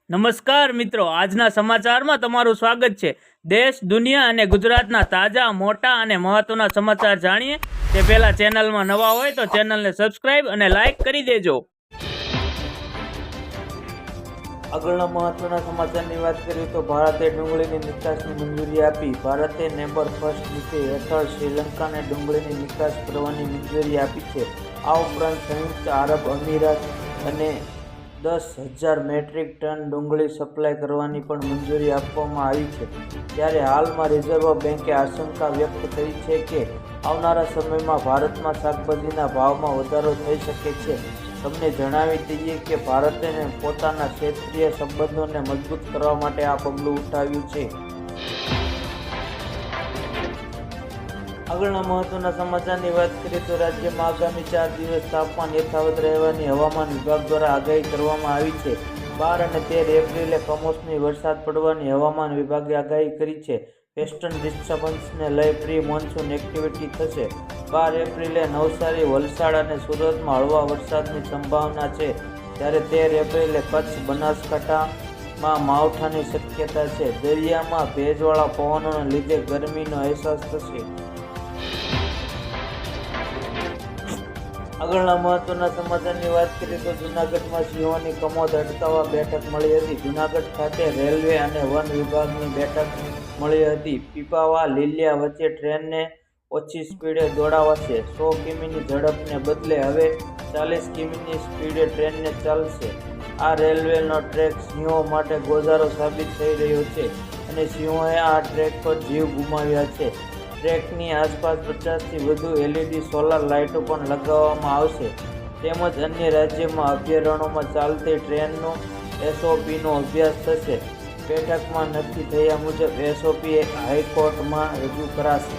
નમસ્કાર મિત્રો, આજના સમાચારમાં તમારું સ્વાગત છે। દેશ, દુનિયા અને ગુજરાતના તાજા, મોટા અને મહત્વના સમાચાર જાણીએ તે પહેલા ચેનલમાં નવા હોય તો ચેનલને સબસ્ક્રાઇબ અને લાઇક કરી દેજો। આગળના મહત્વના સમાચારની વાત કરીએ તો ભારતે ડુંગળીની નિકાસની મંજૂરી આપી। ભારતે નેબર ફર્સ્ટ નીતિ હેઠળ શ્રીલંકાને ડુંગળીની નિકાસ કરવાની મંજૂરી આપી છે। આ ઉપરાંત સંયુક્ત આરબ અમીરાત અને 10,000 મેટ્રિક ટન ડુંગળી સપ્લાય કરવાની પણ મંજૂરી આપવામાં આવી છે। ત્યારે હાલમાં રિઝર્વ બેન્કે આશંકા વ્યક્ત કરી છે કે આવનારા સમયમાં ભારતમાં શાકભાજીના ભાવમાં વધારો થઈ શકે છે। તમને જણાવી દઈએ કે ભારતે પોતાના ક્ષેત્રીય સંબંધોને મજબૂત કરવા માટે આ પગલું ઉઠાવ્યું છે। આગળના મહત્વના સમાચારની વાત કરીએ તો રાજ્યમાં આગામી 4 દિવસ તાપમાન યથાવત રહેવાની હવામાન વિભાગ દ્વારા આગાહી કરવામાં આવી છે। 12 અને 13 એપ્રિલે કમોસમી વરસાદ પડવાની હવામાન વિભાગે આગાહી કરી છે। વેસ્ટર્ન ડિસ્ટર્બન્સને લઈ પ્રી મોન્સૂન એક્ટિવિટી થશે। 12 એપ્રિલે નવસારી, વલસાડ અને સુરતમાં હળવા વરસાદની સંભાવના છે, જ્યારે 13 એપ્રિલે કચ્છ, બનાસકાંઠામાં માવઠાની શક્યતા છે। દરિયામાં ભેજવાળા પવનોને લીધે ગરમીનો અહેસાસ થશે। આગળના મહત્વના સમાચારની વાત કરીએ તો જૂનાગઢમાં સિંહોની કમોદ અટકાવવા બેઠક મળી હતી। જૂનાગઢ ખાતે રેલવે અને વન વિભાગની બેઠક મળી હતી। પીપાવાવ લીલિયા વચ્ચે ટ્રેનને ઓછી સ્પીડે દોડાવાશે। 100 કિમીની ઝડપને બદલે હવે 40 કિમીની સ્પીડે ટ્રેનને ચાલશે। આ રેલવેનો ટ્રેક સિંહો માટે ગોઝારો સાબિત થઈ રહ્યો છે અને સિંહોએ આ ટ્રેક પર જીવ ગુમાવ્યા છે। ટ્રેકની આસપાસ 50થી વધુ LED સોલાર લાઇટો પણ લગાવવામાં આવશે, તેમજ અન્ય રાજ્યમાં અભયારણ્યોમાં ચાલતી ટ્રેનનો SOPનો અભ્યાસ થશે। બેઠકમાં નક્કી થયા મુજબ SOP હાઈકોર્ટમાં રજૂ કરાશે।